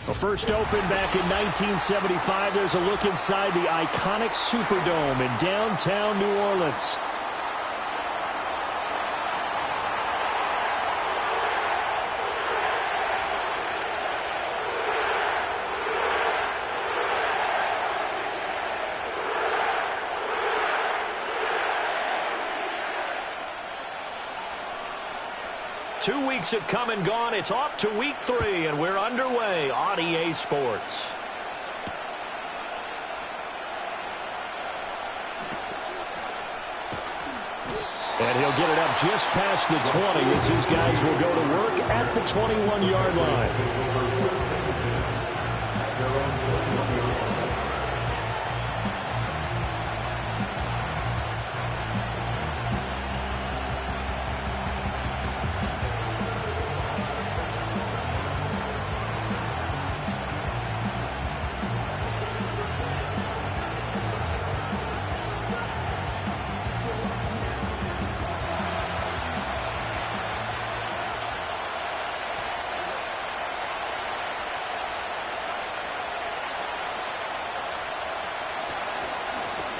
Well, first opened back in 1975. There's a look inside the iconic Superdome in downtown New Orleans. Two weeks have come and gone. It's off to week 3, and we're underway on EA Sports. And he'll get it up just past the 20 as his guys will go to work at the 21-yard line.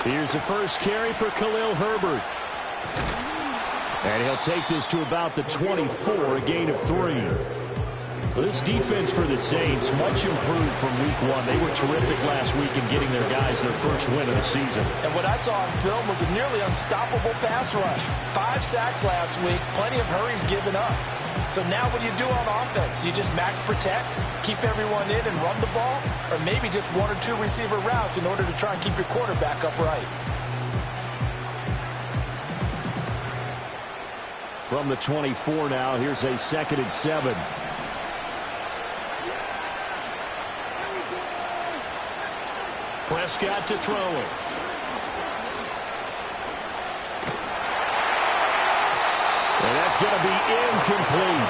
Here's the first carry for Khalil Herbert. And he'll take this to about the 24, a gain of 3. Well, this defense for the Saints, much improved from week 1. They were terrific last week in getting their guys their first win of the season. And what I saw on film was a nearly unstoppable pass rush. 5 sacks last week, plenty of hurries given up. So now what do you do on offense? You just max protect, keep everyone in and run the ball, or maybe just 1 or 2 receiver routes in order to try and keep your quarterback upright. From the 24 now, here's a 2nd and 7. Prescott to throw it. And that's going to be incomplete.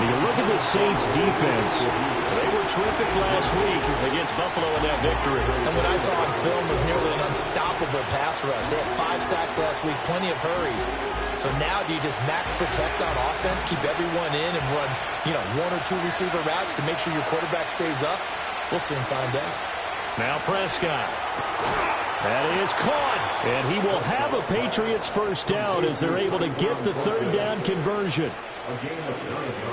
You look at the Saints defense. They were terrific last week against Buffalo in that victory. And what I saw on film was nearly an unstoppable pass rush. They had 5 sacks last week, plenty of hurries. So now do you just max protect on offense, keep everyone in and run, 1 or 2 receiver routes to make sure your quarterback stays up? We'll soon find out. Now Prescott. That is caught. And he will have a Patriots first down as they're able to get the 3rd down conversion.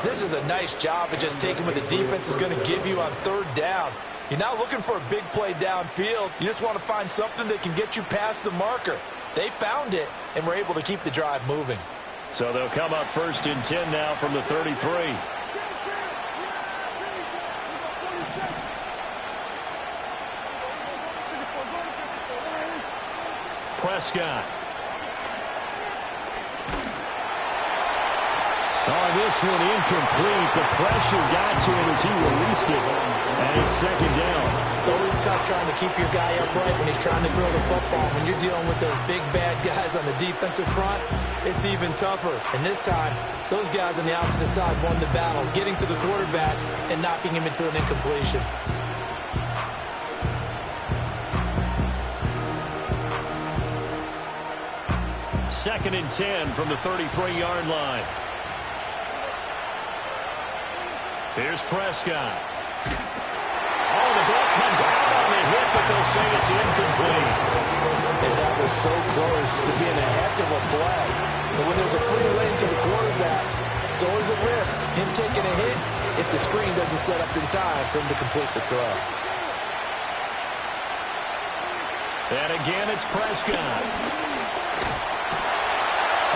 This is a nice job of just taking what the defense is going to give you on 3rd down. You're not looking for a big play downfield. You just want to find something that can get you past the marker. They found it and were able to keep the drive moving. So they'll come up 1st and 10 now from the 33. Prescott. Oh, this one incomplete. The pressure got to him as he released it. And it's 2nd down. It's always tough trying to keep your guy upright when he's trying to throw the football. When you're dealing with those big, bad guys on the defensive front, it's even tougher. And this time, those guys on the opposite side won the battle, getting to the quarterback and knocking him into an incompletion. Second and 10 from the 33-yard line. Here's Prescott. Oh, the ball comes out on the hit, but they'll say it's incomplete. And that was so close to being a heck of a play. But when there's a free lane to the quarterback, it's always a risk. Him taking a hit if the screen doesn't set up in time for him to complete the throw. And again, it's Prescott.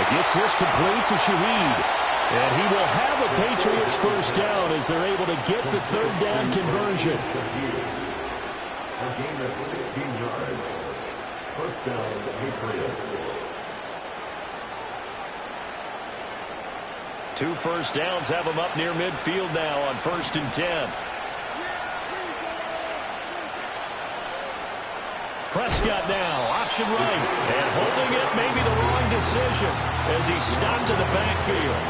Gets this complete to Shaheed. And he will have a Patriots first down as they're able to get the 3rd down conversion. A gain of 16 yards. First down, Patriots. 2 first downs have them up near midfield now on 1st and 10. Prescott now, option right, and holding it may be the wrong decision as he's stopped in the backfield.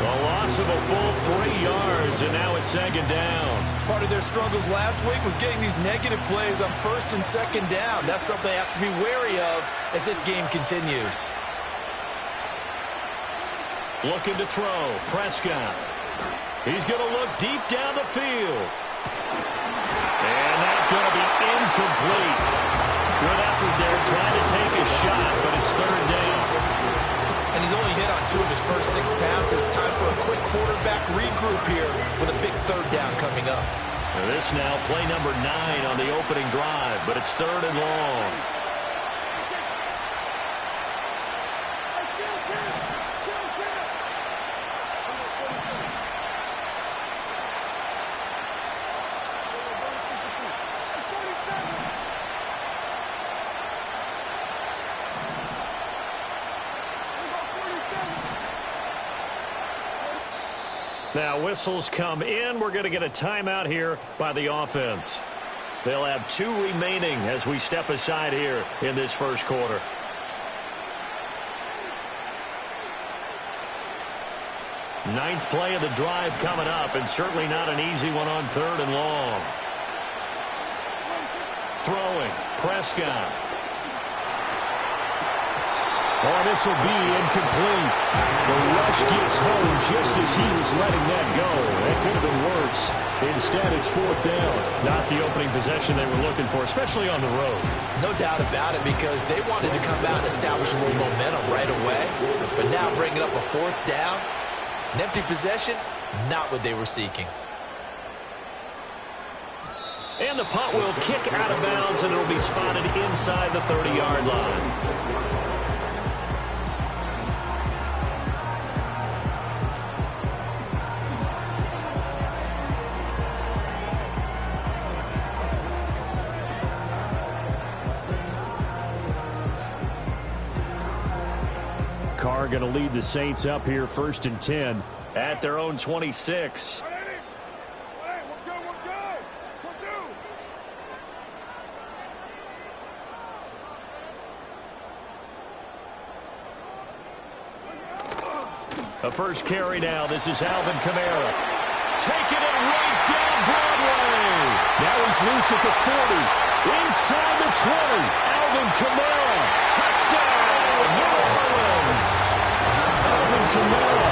A loss of a full 3 yards, and now it's 2nd down. Part of their struggles last week was getting these negative plays on 1st and 2nd down. That's something they have to be wary of as this game continues. Looking to throw, Prescott. He's going to look deep down the field. And that's going to be incomplete. Good effort there, trying to take a shot, but it's third down. And he's only hit on 2 of his first 6 passes. Time for a quick quarterback regroup here with a big third down coming up. And this now, play number 9 on the opening drive, but it's third and long. Now whistles come in. We're going to get a timeout here by the offense. They'll have 2 remaining as we step aside here in this first quarter. Ninth play of the drive coming up, and certainly not an easy one on third and long. Throwing, Prescott. Oh, this will be incomplete. The rush gets home just as he was letting that go. That could have been worse. Instead, it's fourth down. Not the opening possession they were looking for, especially on the road. No doubt about it, because they wanted to come out and establish a little momentum right away. But now bringing up a fourth down, an empty possession, not what they were seeking. And the punt will kick out of bounds, and it'll be spotted inside the 30-yard line. Carr going to lead the Saints up here, 1st and 10 at their own 26. A first carry now. This is Alvin Kamara. Taking it right down Broadway. Now he's loose at the 40. Inside the 20. Alvin Kamara. Touchdown, New Orleans. Alvin Kamara.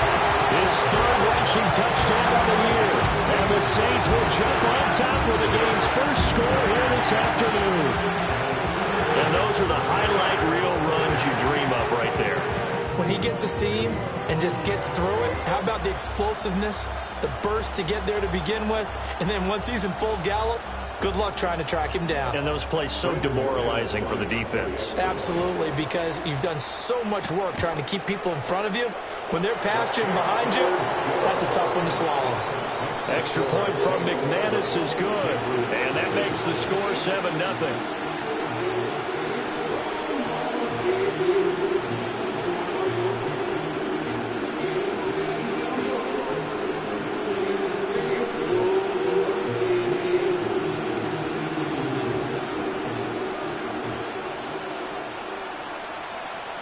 His 3rd rushing touchdown of the year. And the Saints will jump on top with the game's first score here this afternoon. And those are the highlight reel runs you dream of right there. When he gets a seam and just gets through it, how about the explosiveness, the burst to get there to begin with, and then once he's in full gallop, good luck trying to track him down. And those plays so demoralizing for the defense. Absolutely, because you've done so much work trying to keep people in front of you. When they're past you and behind you, that's a tough one to swallow. Extra point from McManus is good, and that makes the score 7-0.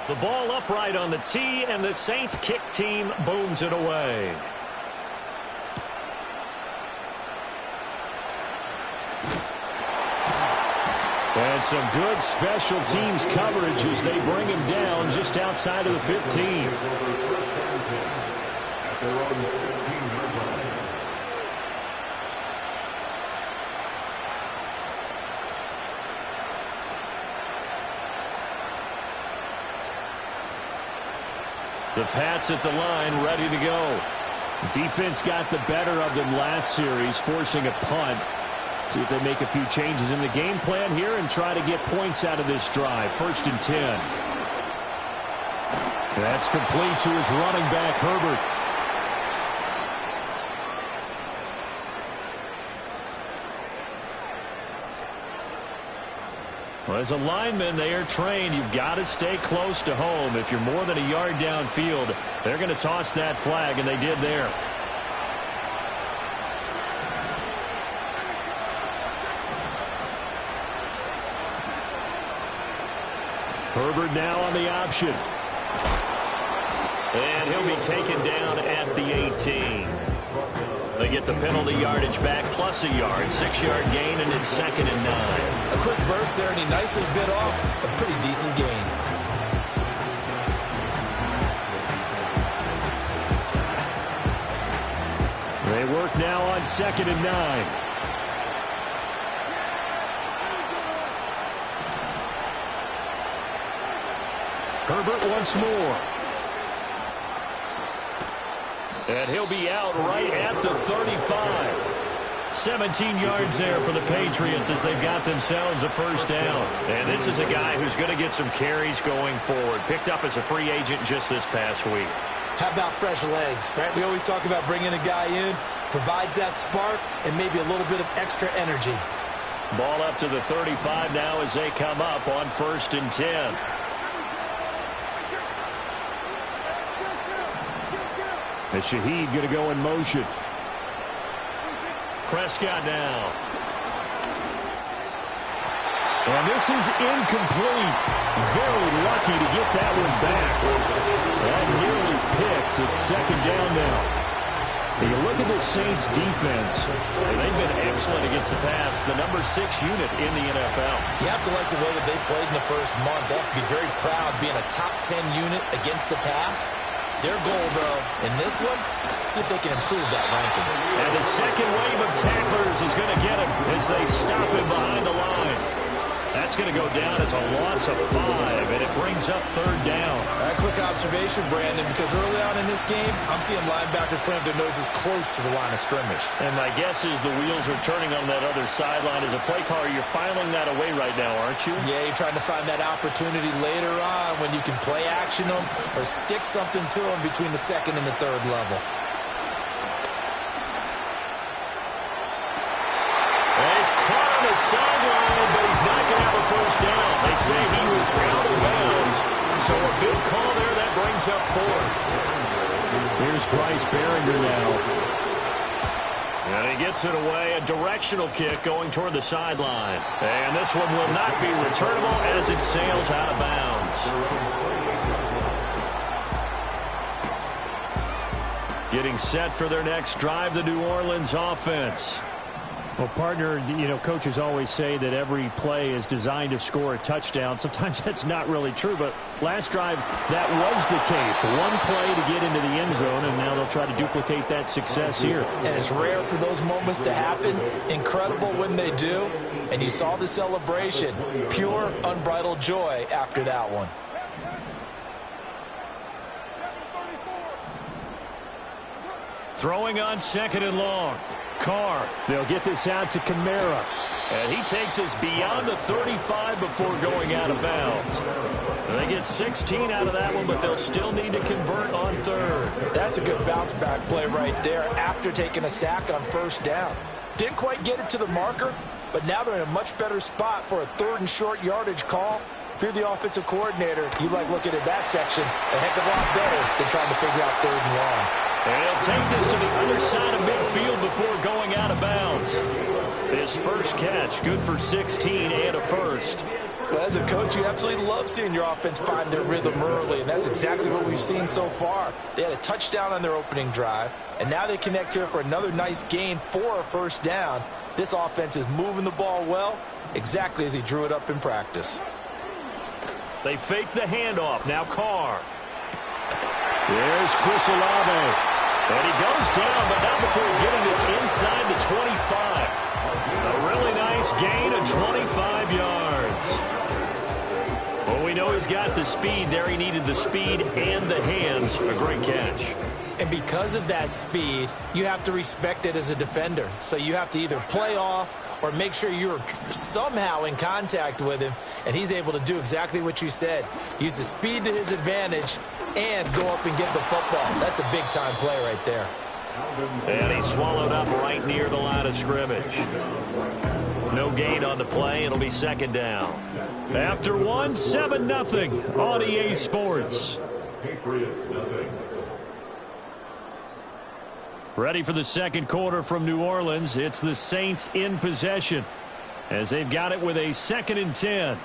The ball upright on the tee, and the Saints kick team booms it away. And some good special teams coverage as they bring him down just outside of the 15. The Pats at the line, ready to go. Defense got the better of them last series, forcing a punt. See if they make a few changes in the game plan here and try to get points out of this drive. 1st and 10. That's complete to his running back, Herbert. Well, as a lineman, they are trained. You've got to stay close to home. If you're more than a yard downfield, they're going to toss that flag, and they did there. Herbert now on the option. And he'll be taken down at the 18. They get the penalty yardage back plus a yard. 6-yard gain, and it's 2nd and 9. A quick burst there, and he nicely bit off a pretty decent gain. They work now on 2nd and 9. Herbert once more. And he'll be out right at the 35. 17 yards there for the Patriots as they've got themselves a first down. And this is a guy who's going to get some carries going forward. Picked up as a free agent just this past week. How about fresh legs, right? We always talk about bringing a guy in, provides that spark, and maybe a little bit of extra energy. Ball up to the 35 now as they come up on 1st and 10. And Shaheed going to go in motion. Prescott now. And this is incomplete. Very lucky to get that one back. That nearly picked. It's 2nd down now. And you look at the Saints defense, and they've been excellent against the pass. The number 6 unit in the NFL. You have to like the way that they played in the first month. They have to be very proud being a top 10 unit against the pass. Their goal, though, in this one, see if they can improve that ranking. And the second wave of tacklers is going to get him as they stop him behind the line. That's going to go down as a loss of 5, and it brings up 3rd down. A quick observation, Brandon, because early on in this game, I'm seeing linebackers putting their noses close to the line of scrimmage. And my guess is the wheels are turning on that other sideline. As a play caller, you're filing that away right now, aren't you? Yeah, you're trying to find that opportunity later on when you can play action them or stick something to them between the 2nd and the 3rd level. Sideline, but he's not going to have a first down. They say he was out of bounds, so a big call there that brings up 4th. Here's Bryce Behringer now. And he gets it away, a directional kick going toward the sideline. And this one will not be returnable as it sails out of bounds. Getting set for their next drive, the New Orleans offense. Well, partner, you know, coaches always say that every play is designed to score a touchdown. Sometimes that's not really true, but last drive, that was the case. One play to get into the end zone, and now they'll try to duplicate that success here. And it's rare for those moments to happen. Incredible when they do. And you saw the celebration. Pure, unbridled joy after that one. Throwing on 2nd and long. Carr. They'll get this out to Kamara. And he takes us beyond the 35 before going out of bounds. And they get 16 out of that one, but they'll still need to convert on 3rd. That's a good bounce-back play right there after taking a sack on 1st down. Didn't quite get it to the marker, but now they're in a much better spot for a 3rd and short yardage call. If you're the offensive coordinator, you like looking at that section a heck of a lot better than trying to figure out 3rd and long. And he'll take this to the other side of midfield before going out of bounds. His first catch, good for 16 and a first. Well, as a coach, you absolutely love seeing your offense find their rhythm early, and that's exactly what we've seen so far. They had a touchdown on their opening drive, and now they connect here for another nice gain for a first down. This offense is moving the ball well, exactly as he drew it up in practice. They fake the handoff. Now Carr. There's Chris Olave. And he goes down, but not before getting this inside the 25. A really nice gain of 25 yards. Well, we know he's got the speed there. He needed the speed and the hands. A great catch. And because of that speed, you have to respect it as a defender. So you have to either play off or make sure you're somehow in contact with him. And he's able to do exactly what you said. Use the speed to his advantage and go up and get the football. That's a big-time play right there. And he's swallowed up right near the line of scrimmage. No gain on the play. It'll be 2nd down. After 1, 7-0 on EA Sports. Ready for the 2nd quarter from New Orleans. It's the Saints in possession as they've got it with a 2nd and 10.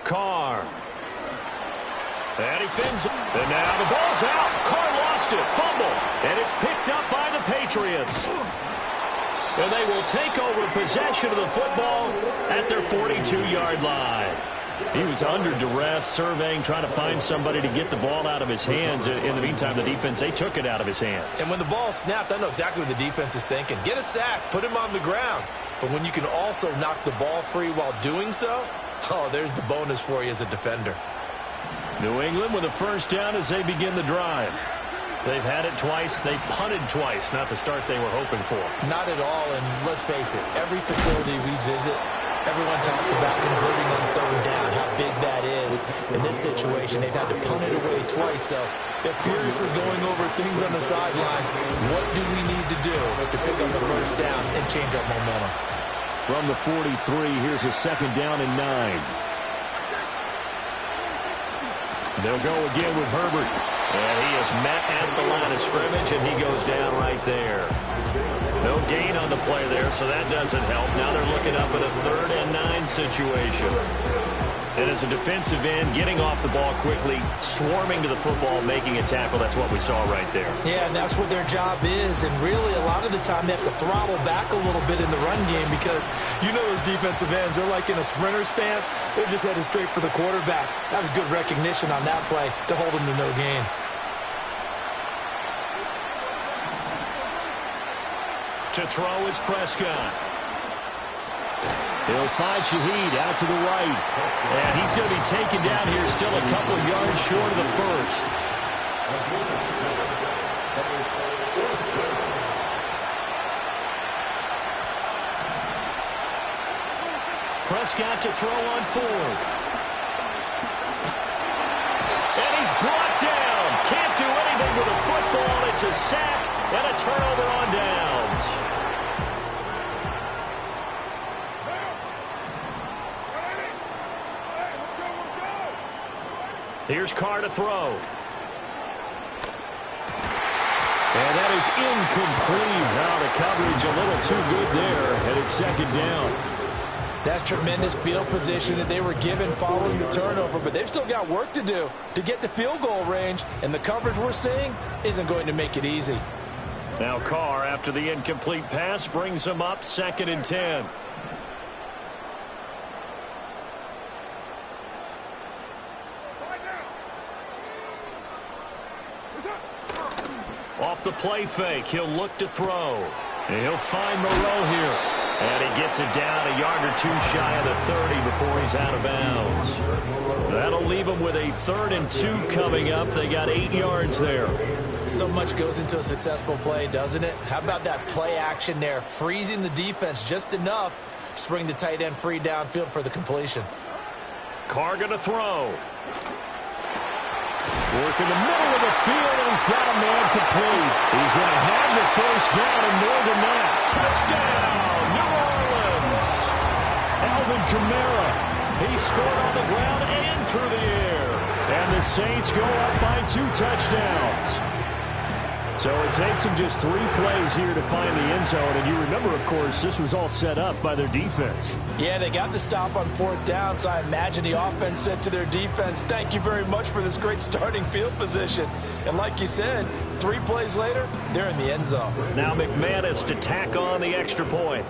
Carr. And he fins it. And now the ball's out. Carr lost it. Fumble. And it's picked up by the Patriots. And they will take over possession of the football at their 42-yard line. He was under duress, surveying, trying to find somebody to get the ball out of his hands. In the meantime, the defense, they took it out of his hands. And when the ball snapped, I know exactly what the defense is thinking. Get a sack, put him on the ground. But when you can also knock the ball free while doing so, oh, there's the bonus for you as a defender. New England with a first down as they begin the drive. They've had it twice. They've punted twice. Not the start they were hoping for. Not at all, and let's face it, every facility we visit, everyone talks about converting on third down, how big that is. In this situation, they've had to punt it away twice, so they're furiously going over things on the sidelines. What do we need to do to pick up the first down and change our momentum? From the 43, here's a second down and 9. They'll go again with Herbert. And he is met at the line of scrimmage, and he goes down right there. No gain on the play there, so that doesn't help. Now they're looking up at a 3rd and 9 situation. And as a defensive end, getting off the ball quickly, swarming to the football, making a tackle, that's what we saw right there. Yeah, and that's what their job is. And really, a lot of the time, they have to throttle back a little bit in the run game because you know those defensive ends, they're like in a sprinter stance. They're just headed straight for the quarterback. That was good recognition on that play to hold them to no gain. To throw is Prescott. He'll find Shaheed out to the right. And he's going to be taken down here, still a couple yards short of the first. Prescott to throw on 4th. And he's brought down. Can't do anything with a football. It's a sack and a turnover on downs. Here's Carr to throw. And that is incomplete. Now the coverage a little too good there, and it's second down. That's tremendous field position that they were given following the turnover, but they've still got work to do to get to field goal range, and the coverage we're seeing isn't going to make it easy. Now Carr, after the incomplete pass, brings him up 2nd and 10. Off the play fake, he'll look to throw. And he'll find Moreau here. And he gets it down a yard or 2 shy of the 30 before he's out of bounds. That'll leave him with a 3rd and 2 coming up. They got 8 yards there. So much goes into a successful play, doesn't it? How about that play action there, freezing the defense just enough to bring the tight end free downfield for the completion. Carr going to throw. Work in the middle of the field, and he's got a man complete. He's going to have the first down and more than that. Touchdown, New Orleans. Alvin Kamara. He scored on the ground and through the air. And the Saints go up by 2 touchdowns. So it takes them just 3 plays here to find the end zone. And you remember, of course, this was all set up by their defense. Yeah, they got the stop on 4th down, so I imagine the offense said to their defense, thank you very much for this great starting field position. And like you said, 3 plays later, they're in the end zone. Now McManus to tack on the extra point.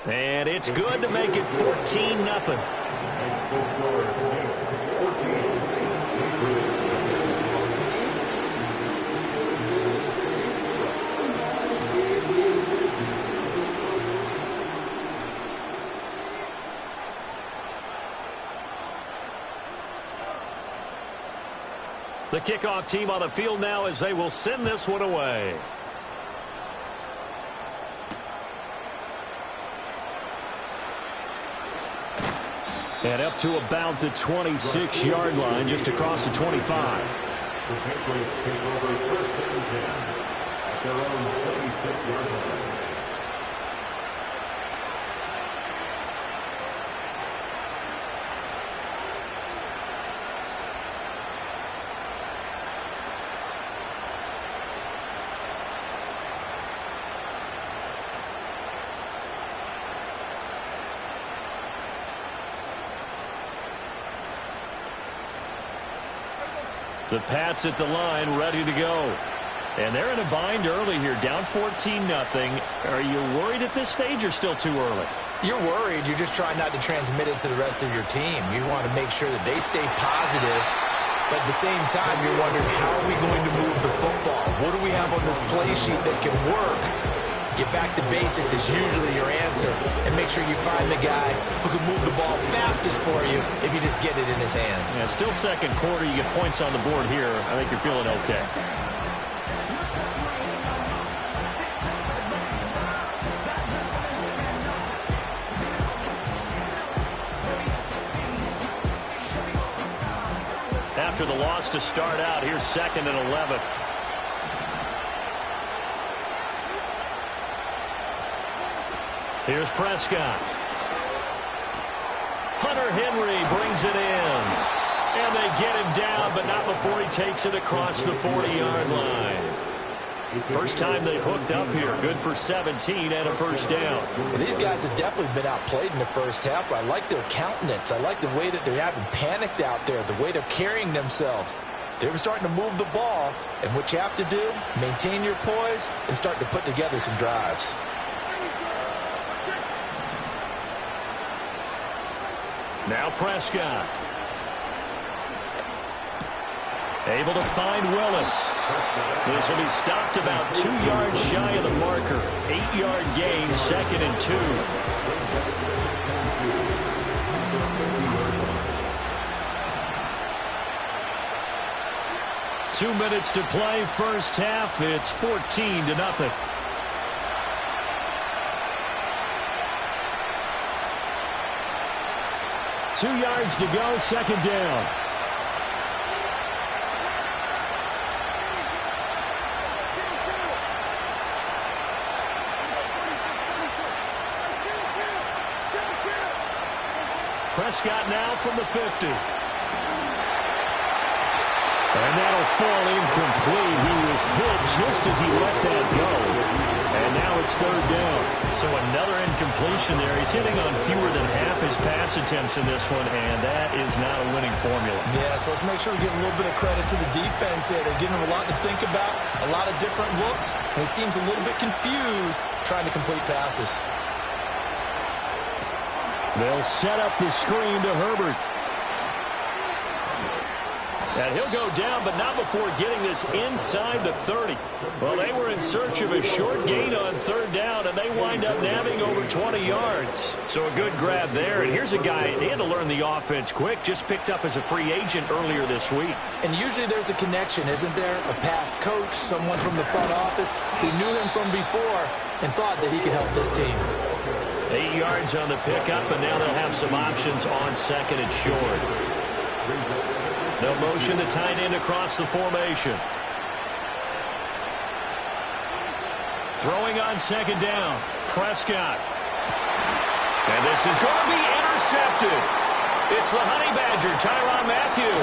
And it's good to make it 14-0. The kickoff team on the field now as they will send this one away. And up to about the 26-yard line, just across the 25. The Patriots take over first and 10 at their own 26-yard line. The Pats at the line, ready to go. And they're in a bind early here, down 14-0. Are you worried at this stage or still too early? You're worried. You're just trying not to transmit it to the rest of your team. You want to make sure that they stay positive. But at the same time, you're wondering, how are we going to move the football? What do we have on this play sheet that can work? Get back to basics is usually your answer. And make sure you find the guy who can move the ball fastest for you if you just get it in his hands. Yeah, still second quarter. You get points on the board here. I think you're feeling okay. After the loss to start out, here's 2nd and 11. Here's Prescott. Hunter Henry brings it in. And they get him down, but not before he takes it across the 40-yard line. First time they've hooked up here. Good for 17 and a first down. Well, these guys have definitely been outplayed in the first half. I like their countenance. I like the way that they're having panicked out there, the way they're carrying themselves. They were starting to move the ball, and what you have to do, maintain your poise and start to put together some drives. Now Prescott. Able to find Willis. This will be stopped about 2 yards shy of the marker. 8-yard gain, 2nd and 2. Two minutes to play, first half. It's 14-0. Two yards to go, second down. Prescott now from the 50. And that'll fall incomplete. He was hit just as he let that go. And now it's third down. So another incompletion there. He's hitting on fewer than half his pass attempts in this one, and that is not a winning formula. Yeah, so let's make sure we give a little bit of credit to the defense here. They're giving him a lot to think about, a lot of different looks, and he seems a little bit confused trying to complete passes. They'll set up the screen to Herbert. And he'll go down, but not before getting this inside the 30. Well, they were in search of a short gain on third down, and they wind up nabbing over 20 yards. So a good grab there. And here's a guy, he had to learn the offense quick, just picked up as a free agent earlier this week. And usually there's a connection, isn't there? A past coach, someone from the front office who knew him from before and thought that he could help this team. 8 yards on the pickup, and now they'll have some options on second and short. They'll motion the tight end across the formation. Throwing on second down. Prescott. And this is going to be intercepted. It's the Honey Badger, Tyrann Mathieu.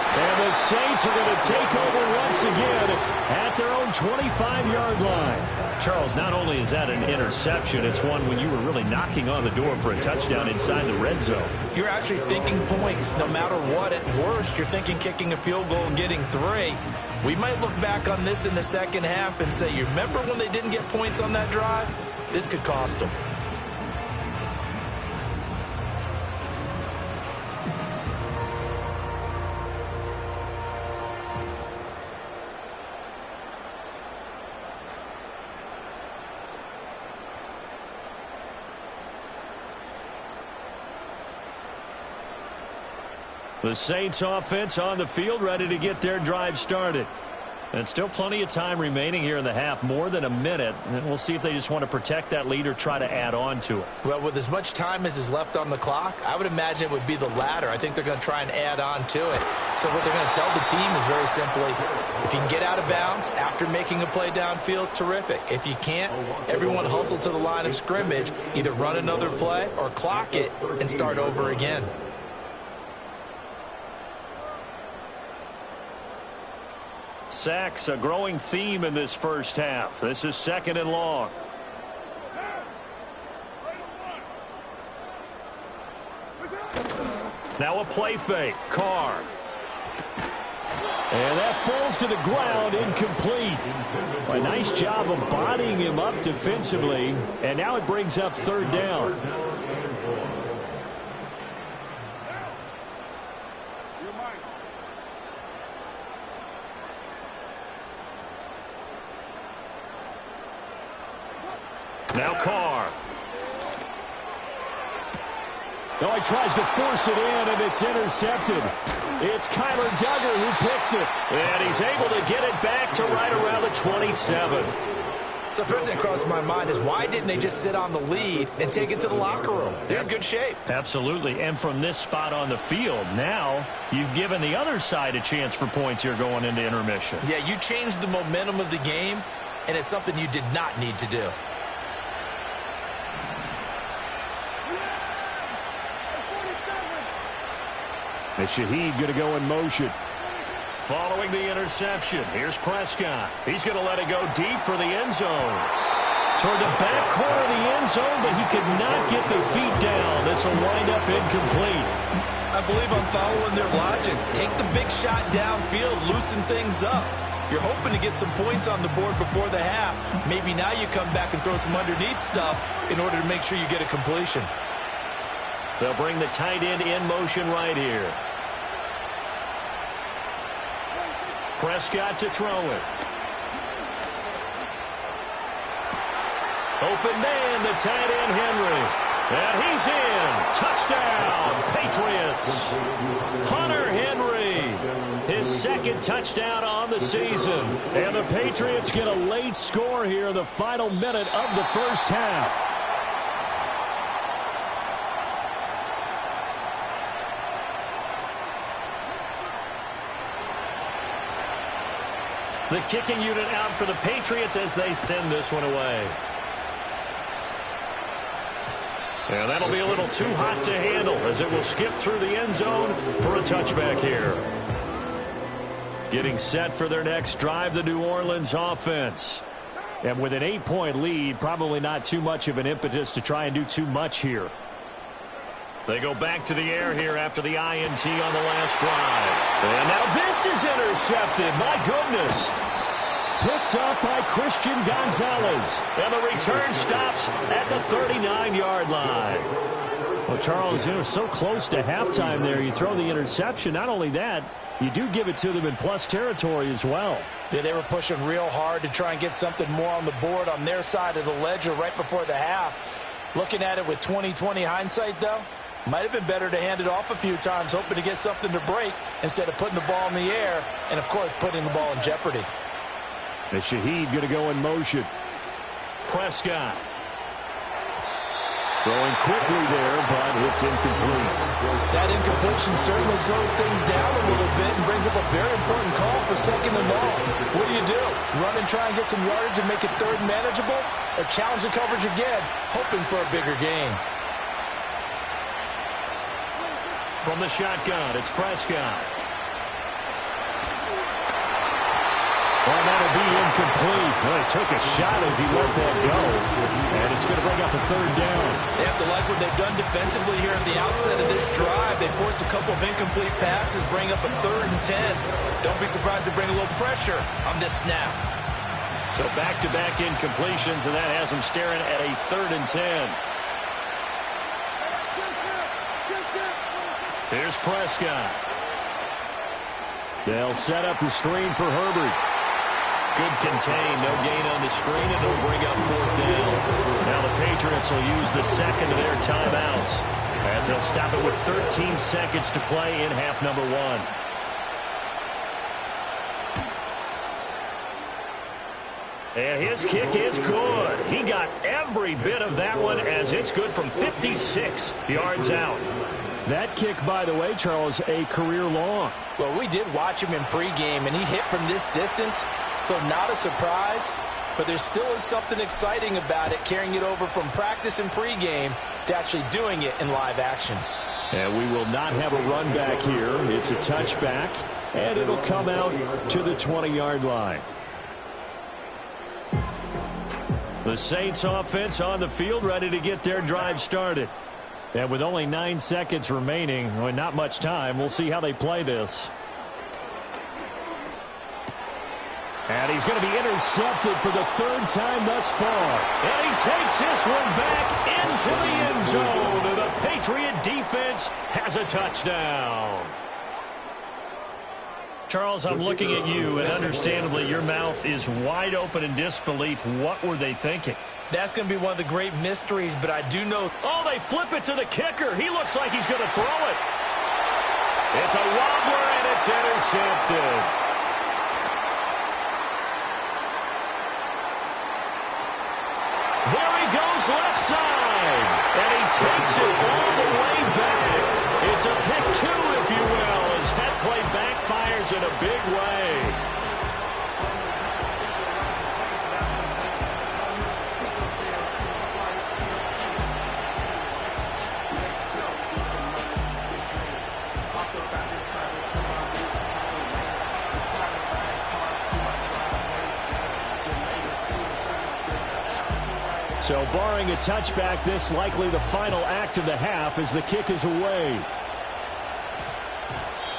And the Saints are going to take over once again at their own 25-yard line. Charles, not only is that an interception, it's one when you were really knocking on the door for a touchdown inside the red zone. You're actually thinking points no matter what. At worst, you're thinking kicking a field goal and getting 3. We might look back on this in the second half and say, you remember when they didn't get points on that drive? This could cost them. The Saints offense on the field, ready to get their drive started. And still plenty of time remaining here in the half, more than a minute. And we'll see if they just want to protect that lead or try to add on to it. Well, with as much time as is left on the clock, I would imagine it would be the latter. I think they're going to try and add on to it. So what they're going to tell the team is very simply, if you can get out of bounds after making a play downfield, terrific. If you can't, everyone hustle to the line of scrimmage, either run another play or clock it and start over again. Sacks, a growing theme in this first half. This is second and long. Now a play fake. Carr. And that falls to the ground, incomplete. A nice job of bodying him up defensively, and now it brings up third down. Now Carr. No, he tries to force it in, and it's intercepted. It's Kyler Duggar who picks it. And he's able to get it back to right around the 27. So first thing that crosses my mind is why didn't they just sit on the lead and take it to the locker room? They're in good shape. Absolutely. And from this spot on the field, now you've given the other side a chance for points here going into intermission. Yeah, you changed the momentum of the game, and it's something you did not need to do. And Shaheed going to go in motion. Following the interception, here's Prescott. He's going to let it go deep for the end zone. Toward the back corner of the end zone, but he could not get the feet down. This will wind up incomplete. I believe I'm following their logic. Take the big shot downfield, loosen things up. You're hoping to get some points on the board before the half. Maybe now you come back and throw some underneath stuff in order to make sure you get a completion. They'll bring the tight end in motion right here. Prescott to throw it. Open man, the tight end, Henry. And he's in. Touchdown, Patriots. Hunter Henry, his second touchdown on the season. And the Patriots get a late score here in the final minute of the first half. The kicking unit out for the Patriots as they send this one away. And that'll be a little too hot to handle as it will skip through the end zone for a touchback here. Getting set for their next drive, the New Orleans offense. And with an 8-point lead, probably not too much of an impetus to try and do too much here. They go back to the air here after the INT on the last drive. And now this is intercepted. My goodness. Picked up by Christian Gonzalez. And the return stops at the 39-yard line. Well, Charles, you know, so close to halftime there. You throw the interception. Not only that, you do give it to them in plus territory as well. Yeah, they were pushing real hard to try and get something more on the board on their side of the ledger right before the half. Looking at it with 20/20 hindsight, though, might have been better to hand it off a few times, hoping to get something to break instead of putting the ball in the air and, of course, putting the ball in jeopardy. And Shaheed going to go in motion. Prescott. Throwing quickly there, but it's incomplete. That incompletion certainly slows things down a little bit and brings up a very important call for second and long. What do? Run and try and get some yardage and make it third manageable? Or challenge the coverage again, hoping for a bigger gain? From the shotgun, it's Prescott. Well, that'll be incomplete. Well, he took a shot as he let that go. And it's going to bring up a third down. They have to like what they've done defensively here at the outset of this drive. They forced a couple of incomplete passes, bring up a 3rd and 10. Don't be surprised to bring a little pressure on this snap. So back-to-back incompletions, and that has them staring at a 3rd and 10. Here's Prescott. They'll set up the screen for Herbert. Good contain, no gain on the screen, and it'll bring up 4th down. Now the Patriots will use the second of their timeouts as they'll stop it with 13 seconds to play in half number 1. And his kick is good. He got every bit of that one as it's good from 56 yards out. That kick, by the way, Charles, a career long. Well, we did watch him in pregame, and he hit from this distance, so not a surprise. But there still is something exciting about it, carrying it over from practice and pregame to actually doing it in live action. And we will not have a run back here. It's a touchback, and it'll come out to the 20-yard line. The Saints offense on the field, ready to get their drive started. And with only 9 seconds remaining, well, not much time, we'll see how they play this. And he's going to be intercepted for the third time thus far. And he takes this one back into the end zone. And the Patriot defense has a touchdown. Charles, I'm looking at you, and understandably your mouth is wide open in disbelief. What were they thinking? That's going to be one of the great mysteries, but I do know. Oh, they flip it to the kicker. He looks like he's going to throw it. It's a wobbler, and it's intercepted. There he goes left side, and he takes it all the way back. It's a pick two, if you will, as that play backfires in a big way. So barring a touchback, this likely the final act of the half as the kick is away.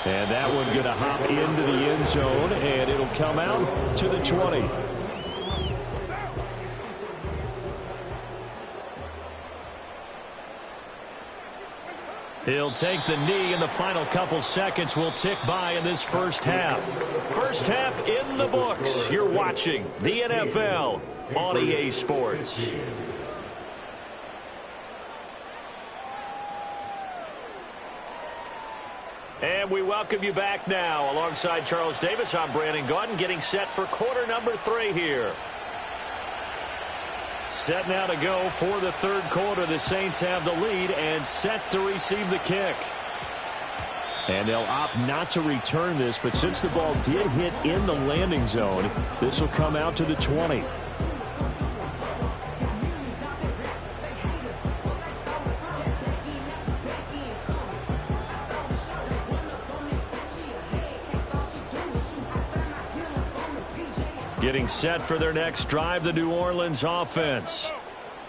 And that one going to hop into the end zone, and it'll come out to the 20. He'll take the knee, and the final couple seconds will tick by in this first half. First half in the books. You're watching the NFL on EA Sports. And we welcome you back now. Alongside Charles Davis, I'm Brandon Gaudin, getting set for quarter number 3 here. Set now to go for the third quarter. The Saints have the lead and set to receive the kick. And they'll opt not to return this, but since the ball did hit in the landing zone, this will come out to the 20. Getting set for their next drive, the New Orleans offense.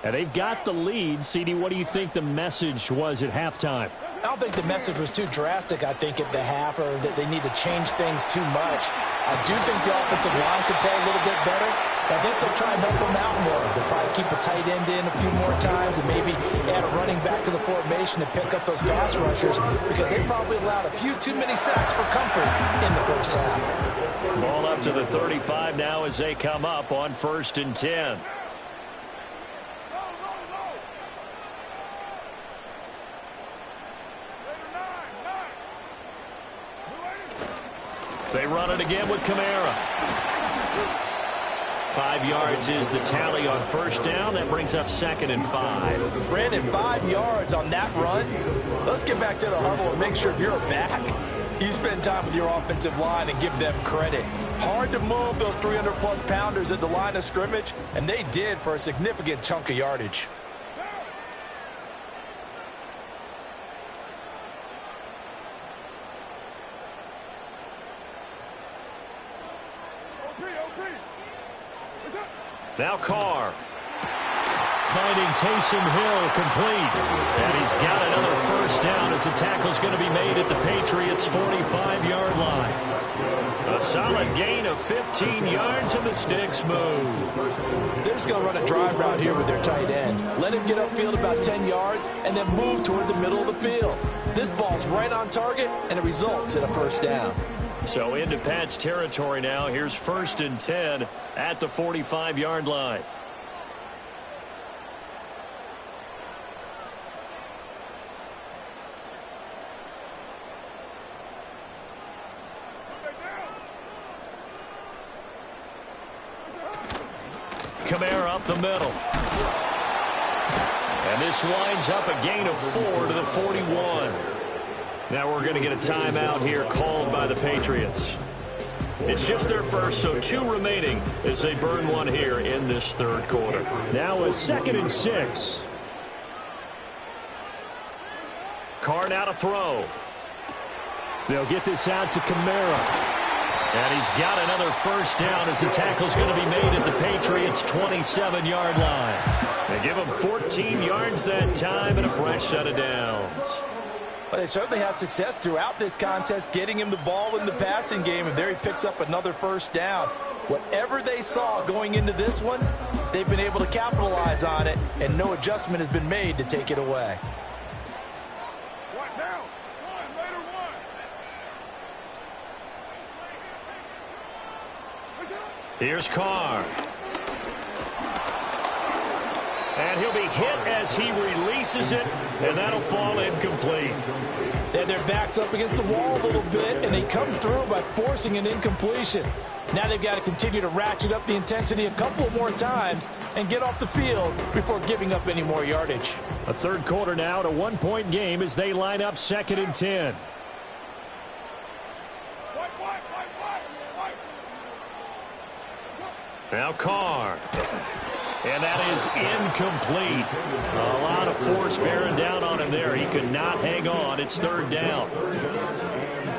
And they've got the lead. CD, what do you think the message was at halftime? I don't think the message was too drastic, I think, at the half, or that they need to change things too much. I do think the offensive line could play a little bit better. I think they'll try and help them out more. They'll probably keep a tight end in a few more times and maybe add a running back to the formation to pick up those pass rushers, because they probably allowed a few too many sacks for comfort in the first half. Ball up to the 35 now as they come up on 1st and 10. They run it again with Kamara. 5 yards is the tally on first down. That brings up 2nd and 5. Brandon, 5 yards on that run. Let's get back to the huddle and make sure if you're back, you spend time with your offensive line and give them credit. Hard to move those 300-plus pounders at the line of scrimmage, and they did for a significant chunk of yardage. Now Carr. Finding Taysom Hill complete. And he's got another first down as the tackle's going to be made at the Patriots' 45-yard line. A solid gain of 15 yards and the sticks move. They're just going to run a drive route here with their tight end. Let him get upfield about 10 yards and then move toward the middle of the field. This ball's right on target, and it results in a first down. So into Pat's territory now. Here's 1st and 10 at the 45-yard line. Kamara up the middle. And this winds up a gain of 4 to the 41. Now we're going to get a timeout here called by the Patriots. It's just their first, so 2 remaining as they burn one here in this third quarter. Now a 2nd and 6. Carr now to throw. They'll get this out to Kamara. And he's got another first down as the tackle's going to be made at the Patriots' 27-yard line. They give him 14 yards that time and a fresh set of downs. Well, they certainly had success throughout this contest, getting him the ball in the passing game, and there he picks up another first down. Whatever they saw going into this one, they've been able to capitalize on it, and no adjustment has been made to take it away. Here's Carr. And he'll be hit as he releases it, and that'll fall incomplete. They had their backs up against the wall a little bit, and they come through by forcing an incompletion. Now they've got to continue to ratchet up the intensity a couple more times and get off the field before giving up any more yardage. A third quarter now, a one-point game as they line up 2nd and 10. Now Carr. And that is incomplete. A lot of force bearing down on him there. He could not hang on. It's 3rd down.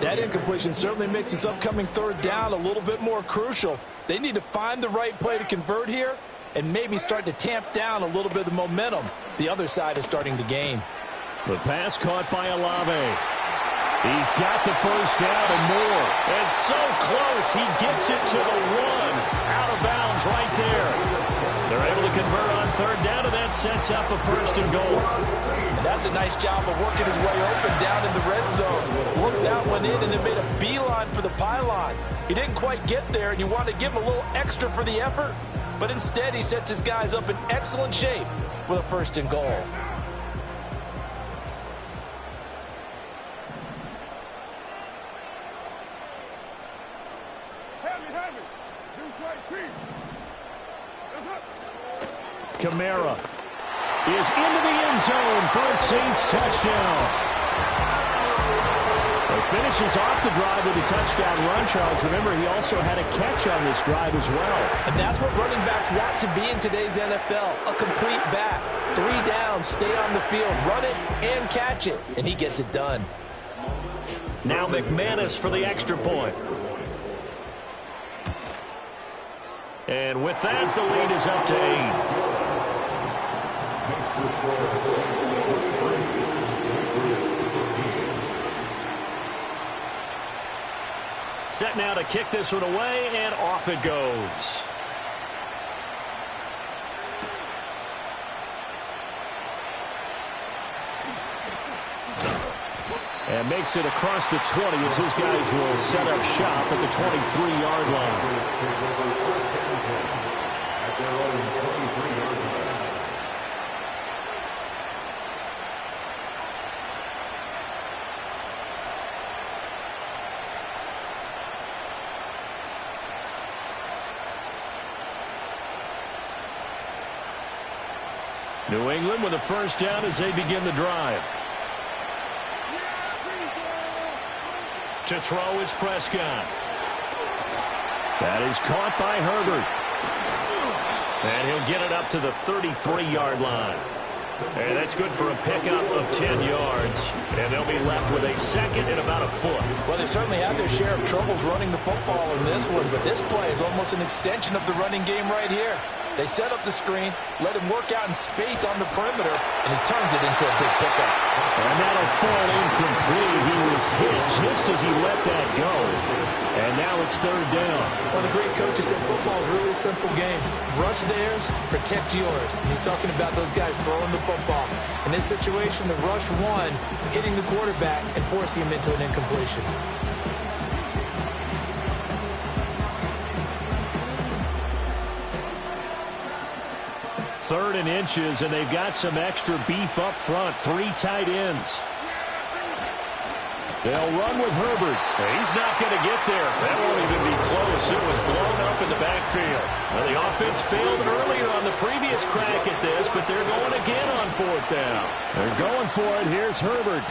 That incompletion certainly makes this upcoming 3rd down a little bit more crucial. They need to find the right play to convert here and maybe start to tamp down a little bit of the momentum the other side is starting to gain. The pass caught by Olave. He's got the first down and more. And so close, he gets it to the 1. Out of bounds right there. They're able to convert on 3rd down, and that sets up a 1st and goal. And that's a nice job of working his way open down in the red zone. Looked that one in and then made a beeline for the pylon. He didn't quite get there, and you want to give him a little extra for the effort. But instead, he sets his guys up in excellent shape with a 1st and goal. Kamara is into the end zone for a Saints touchdown. He finishes off the drive with a touchdown run, Charles. Remember, he also had a catch on this drive as well. And that's what running backs want to be in today's NFL, a complete back. 3 downs, stay on the field, run it, and catch it. And he gets it done. Now McManus for the extra point. And with that, the lead is up to 8. Set now to kick this one away, and off it goes. And makes it across the 20 as his guys will set up shop at the 23-yard line. New England with a first down as they begin the drive. To throw is Prescott. That is caught by Herbert. And he'll get it up to the 33-yard line. And that's good for a pickup of 10 yards. And they'll be left with a 2nd and about a foot. Well, they certainly had their share of troubles running the football in this one, but this play is almost an extension of the running game right here. They set up the screen, let him work out in space on the perimeter, and he turns it into a big pickup. And that'll fall incomplete. He was hit just as he let that go. And now it's 3rd down. One of the great coaches said football is really a simple game. Rush theirs, protect yours. And he's talking about those guys throwing the football. In this situation, the rush one, hitting the quarterback and forcing him into an incompletion. Third and inches, and they've got some extra beef up front. 3 tight ends. They'll run with Herbert. He's not going to get there. That won't even be close. It was blown up in the backfield. Well, the offense failed earlier on the previous crack at this, but they're going again on 4th down. They're going for it. Here's Herbert.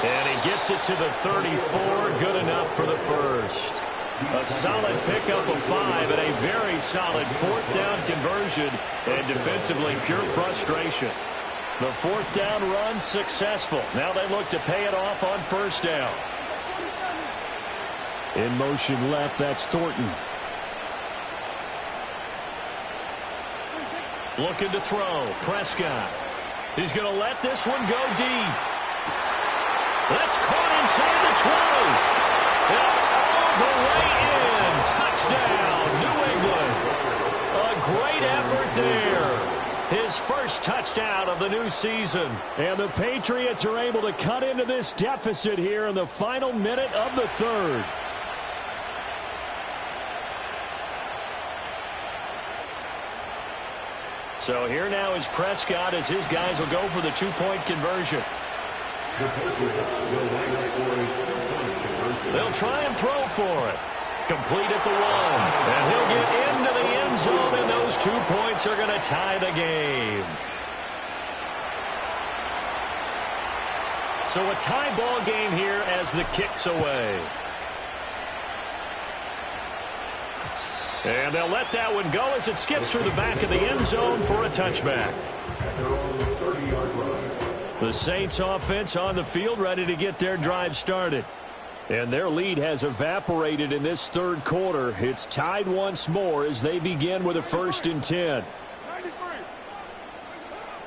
And he gets it to the 34. Good enough for the first. A solid pickup of 5 and a very solid 4th down conversion. And defensively, pure frustration. The 4th down run successful. Now they look to pay it off on 1st down. In motion left, that's Thornton. Looking to throw. Prescott. He's going to let this one go deep. That's caught inside the 20. And all the way in. Touchdown, New England. A great effort there. His first touchdown of the new season. And the Patriots are able to cut into this deficit here in the final minute of the third. So here now is Prescott as his guys will go for the two-point conversion. They'll try and throw for it. Complete at the 1. And he'll get into the end zone, and those 2 points are going to tie the game. So a tie ball game here as the kick's away. And they'll let that one go as it skips through the back of the end zone for a touchback. The Saints offense on the field ready to get their drive started. And their lead has evaporated in this third quarter. It's tied once more as they begin with a 1st and 10.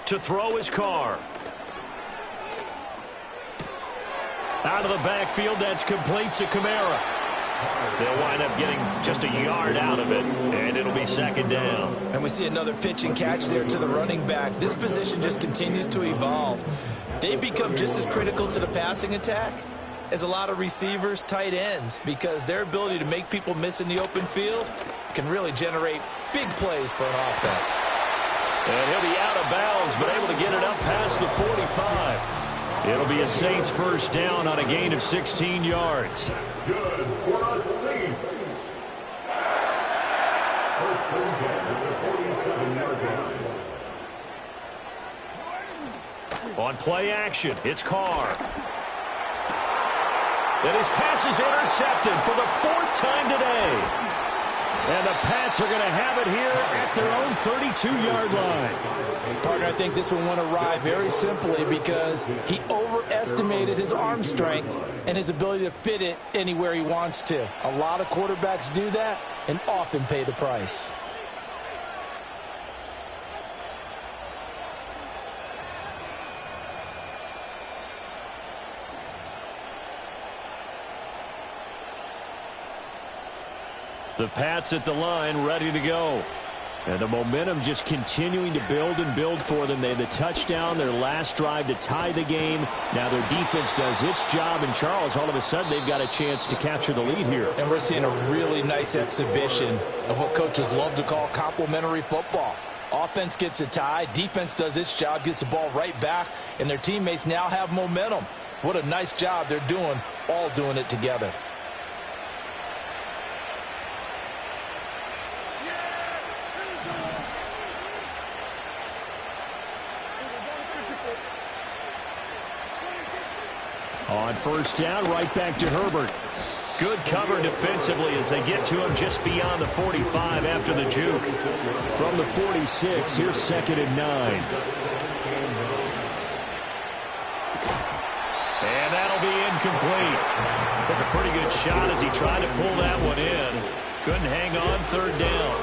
To throw is Carr. Out of the backfield, that's complete to Kamara. They'll wind up getting just a yard out of it, and it'll be 2nd down. And we see another pitch and catch there to the running back. This position just continues to evolve. They become just as critical to the passing attack as a lot of receivers, tight ends, because their ability to make people miss in the open field can really generate big plays for an offense. And he'll be out of bounds, but able to get it up past the 45. It'll be a Saints 1st down on a gain of 16 yards. Good for the Saints. First and 10 at the 47-yard line. On play action, it's Carr. And his pass is intercepted for the 4th time today. And the Pats are going to have it here at their own 32-yard line. Partner, I think this one won't arrive very simply because he overestimated his arm strength and his ability to fit it anywhere he wants to. A lot of quarterbacks do that and often pay the price. The Pats at the line ready to go. And the momentum just continuing to build and build for them. They had the touchdown, their last drive to tie the game. Now their defense does its job. And Charles, all of a sudden, they've got a chance to capture the lead here. And we're seeing a really nice exhibition of what coaches love to call complementary football. Offense gets a tie, defense does its job, gets the ball right back, and their teammates now have momentum. What a nice job they're doing, all doing it together. On 1st down, right back to Herbert. Good cover defensively as they get to him just beyond the 45 after the juke. From the 46, here's 2nd and 9. And that'll be incomplete. Took a pretty good shot as he tried to pull that one in. Couldn't hang on, 3rd down.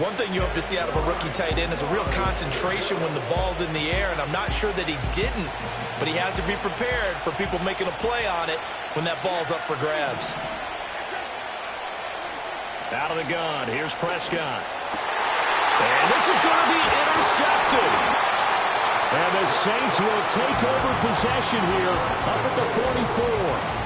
One thing you hope to see out of a rookie tight end is a real concentration when the ball's in the air, and I'm not sure that he didn't, but he has to be prepared for people making a play on it when that ball's up for grabs. Out of the gun, here's Prescott. And this is going to be intercepted. And the Saints will take over possession here up at the 44.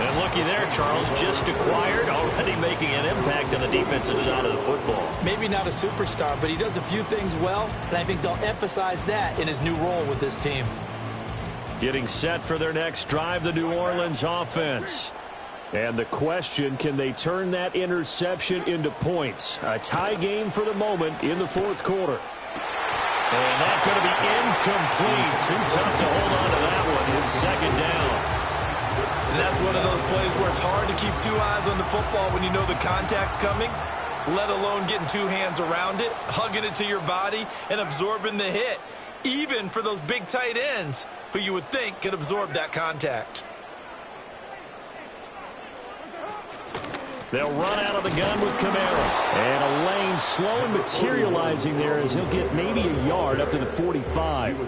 And looky there, Charles, just acquired, already making an impact on the defensive side of the football. Maybe not a superstar, but he does a few things well, and I think they'll emphasize that in his new role with this team. Getting set for their next drive, the New Orleans offense. And the question, can they turn that interception into points? A tie game for the moment in the 4th quarter. And that's going to be incomplete. Too tough to hold on to that one. It's 2nd down. And that's one of those plays where it's hard to keep 2 eyes on the football when you know the contact's coming, let alone getting 2 hands around it, hugging it to your body, and absorbing the hit, even for those big tight ends who you would think could absorb that contact. They'll run out of the gun with Kamara. And a lane slow and materializing there as he'll get maybe a yard up to the 45.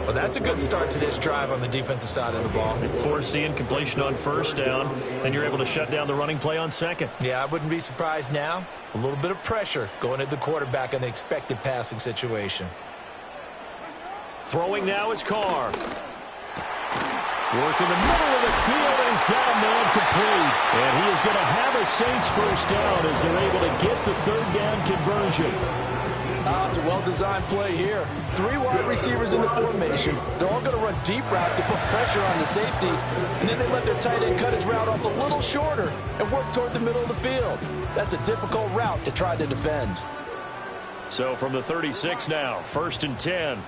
Well, that's a good start to this drive on the defensive side of the ball. Force the incompletion on first down, then you're able to shut down the running play on second. Yeah, I wouldn't be surprised now. A little bit of pressure going at the quarterback in the expected passing situation. Throwing now is Carr. Work in the middle of the field, and he's got a man complete. And he is going to have a Saints first down as they're able to get the third down conversion. It's a well-designed play here. 3 wide receivers in the formation. They're all going to run deep routes to put pressure on the safeties, and then they let their tight end cut his route off a little shorter and work toward the middle of the field. That's a difficult route to try to defend. So from the 36 now, 1st and 10.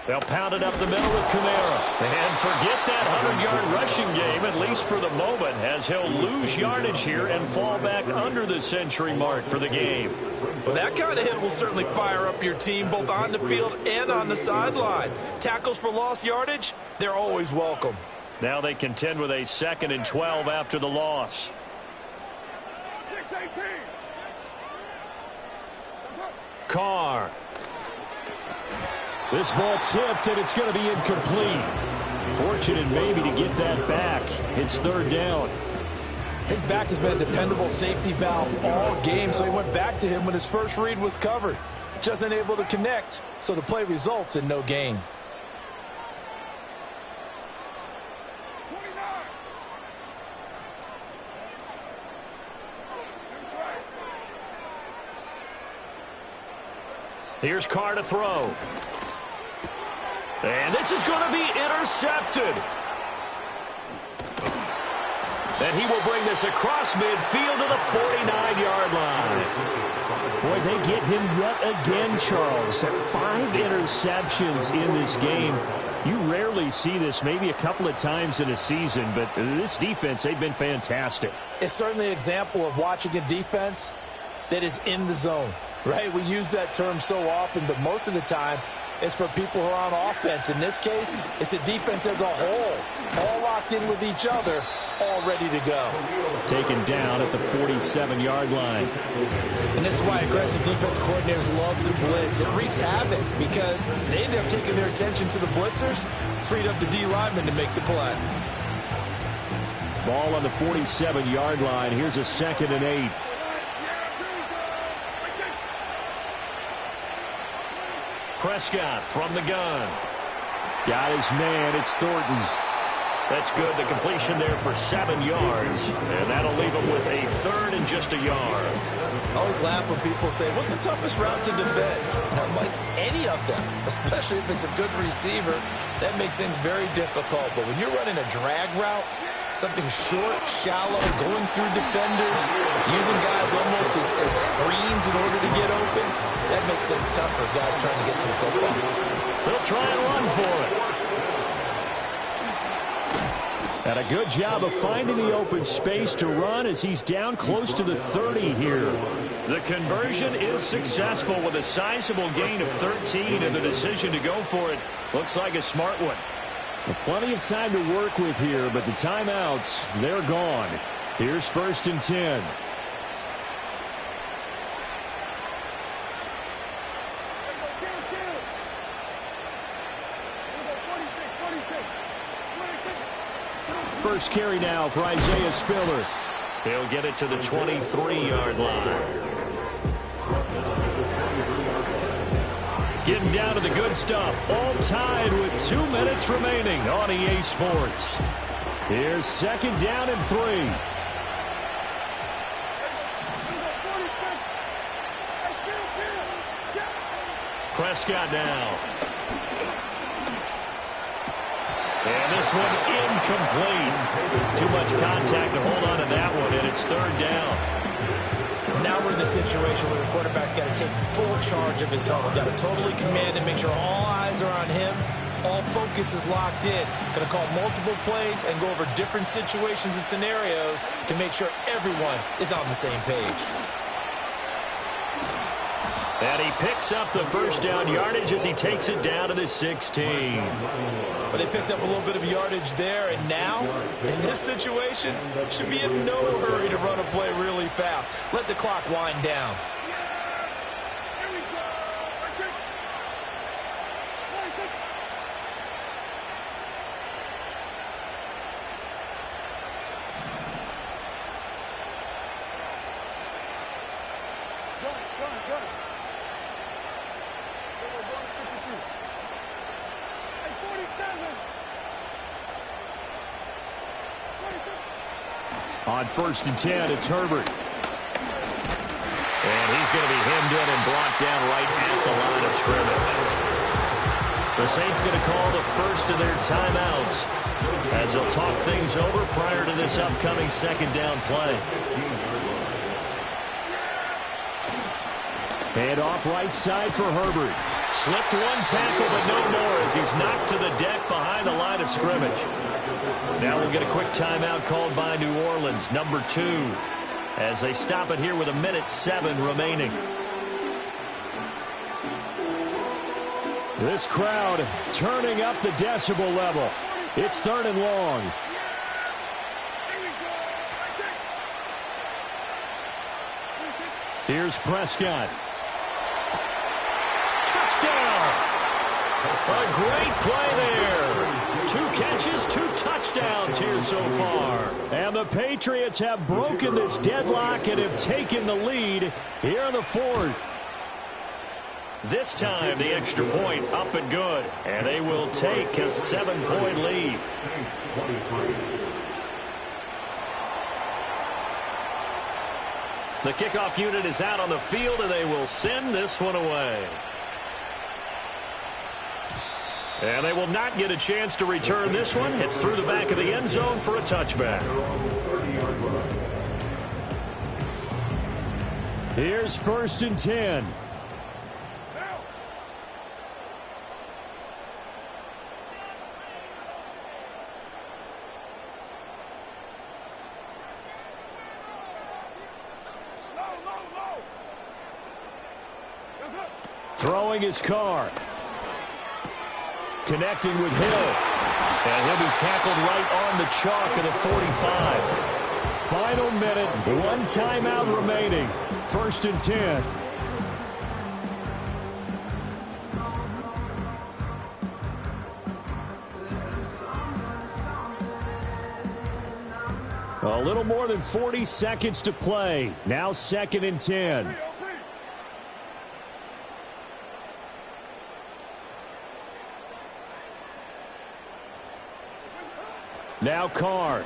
They'll pound it up the middle with Kamara. And forget that 100-yard rushing game, at least for the moment, as he'll lose yardage here and fall back under the century mark for the game. Well, that kind of hit will certainly fire up your team both on the field and on the sideline. Tackles for lost yardage, they're always welcome. Now they contend with a 2nd and 12 after the loss. 6-18. Carr. This ball tipped, and it's going to be incomplete. Fortunate maybe to get that back. It's 3rd down. His back has been a dependable safety valve all game, so he went back to him when his first read was covered. Just unable to connect, so the play results in no gain. 29. Here's Carr to throw. And this is going to be intercepted. And he will bring this across midfield to the 49-yard line. Boy, they get him yet again, Charles. 5 interceptions in this game. You rarely see this, maybe a couple of times in a season, but this defense, they've been fantastic. It's certainly an example of watching a defense that is in the zone, right? We use that term so often, but most of the time, it's for people who are on offense. In this case, it's the defense as a whole, all locked in with each other, all ready to go. Taken down at the 47-yard line. And this is why aggressive defense coordinators love to blitz. It wreaks havoc because they end up taking their attention to the blitzers, freed up the D lineman to make the play. Ball on the 47-yard line. Here's a 2nd and 8. Prescott from the gun. Got his man. It's Thornton. That's good. The completion there for 7 yards. And that'll leave him with a 3rd and just a yard. I always laugh when people say, what's the toughest route to defend? And I'm like, any of them, especially if it's a good receiver. That makes things very difficult. But when you're running a drag route, something short, shallow, going through defenders, using guys almost as screens in order to get open, that makes things tough for guys trying to get to the football. They'll try and run for it. And a good job of finding the open space to run as he's down close to the 30 here. The conversion is successful with a sizable gain of 13, and the decision to go for it looks like a smart one. Well, plenty of time to work with here, but the timeouts, they're gone. Here's 1st and 10. First carry now for Isaiah Spiller. He'll get it to the 23-yard line. Getting down to the good stuff. All tied with 2 minutes remaining on EA Sports. Here's 2nd down and 3. Prescott now. And this one incomplete. Too much contact to hold on to that one, and it's 3rd down. Now we're in the situation where the quarterback's got to take full charge of his huddle. Got to totally command and make sure all eyes are on him. All focus is locked in. Going to call multiple plays and go over different situations and scenarios to make sure everyone is on the same page. And he picks up the first down yardage as he takes it down to the 16. But they picked up a little bit of yardage there, and now, in this situation, should be in no hurry to run a play really fast. Let the clock wind down. On 1st and 10, it's Herbert. And he's going to be hemmed in and brought down right at the line of scrimmage. The Saints going to call the first of their timeouts as they'll talk things over prior to this upcoming second down play. And off right side for Herbert. Slipped one tackle, but no more as he's knocked to the deck behind the line of scrimmage. Now we'll get a quick timeout called by New Orleans, number 2, as they stop it here with 1:07 remaining. This crowd turning up the decibel level. It's 3rd and long. Here's Prescott. Touchdown! A great play there. 2 catches, 2 touchdowns here so far. And the Patriots have broken this deadlock and have taken the lead here in the 4th. This time the extra point up and good. And they will take a 7-point lead. The kickoff unit is out on the field and they will send this one away. And they will not get a chance to return this one. It's through the back of the end zone for a touchback. Here's 1st and 10. Throwing his car. Connecting with Hill. And he'll be tackled right on the chalk of the 45. Final minute, 1 timeout remaining. 1st and 10. A little more than 40 seconds to play. Now 2nd and 10. Now Carr.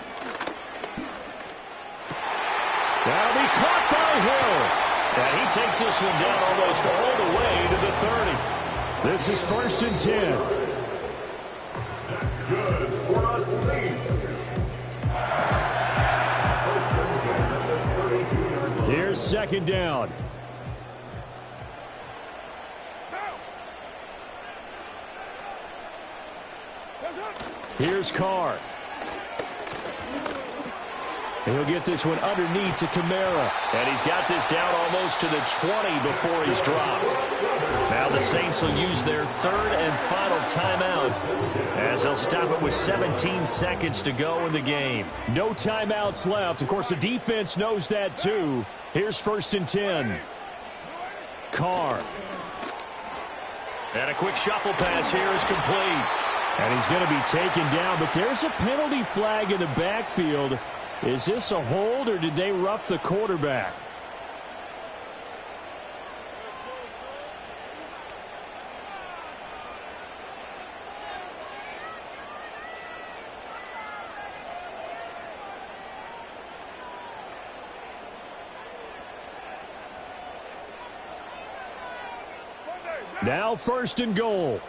That'll be caught by Hill. And he takes this one down almost all the way to the 30. This is 1st and 10. That's good for a Saints. Here's 2nd down. Here's Carr. He'll get this one underneath to Kamara. And he's got this down almost to the 20 before he's dropped. Now the Saints will use their 3rd and final timeout as they'll stop it with 17 seconds to go in the game. No timeouts left. Of course, the defense knows that too. Here's 1st and 10. Carr. And a quick shuffle pass here is complete. And he's going to be taken down, but there's a penalty flag in the backfield. Is this a hold, or did they rough the quarterback? Now 1st and goal.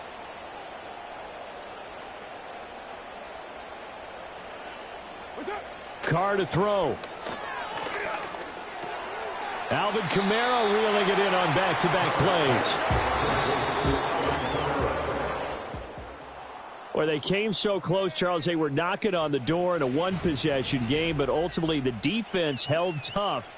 Carr to throw. Alvin Kamara reeling it in on back-to-back plays. Well, they came so close, Charles. They were knocking on the door in a one-possession game, but ultimately the defense held tough.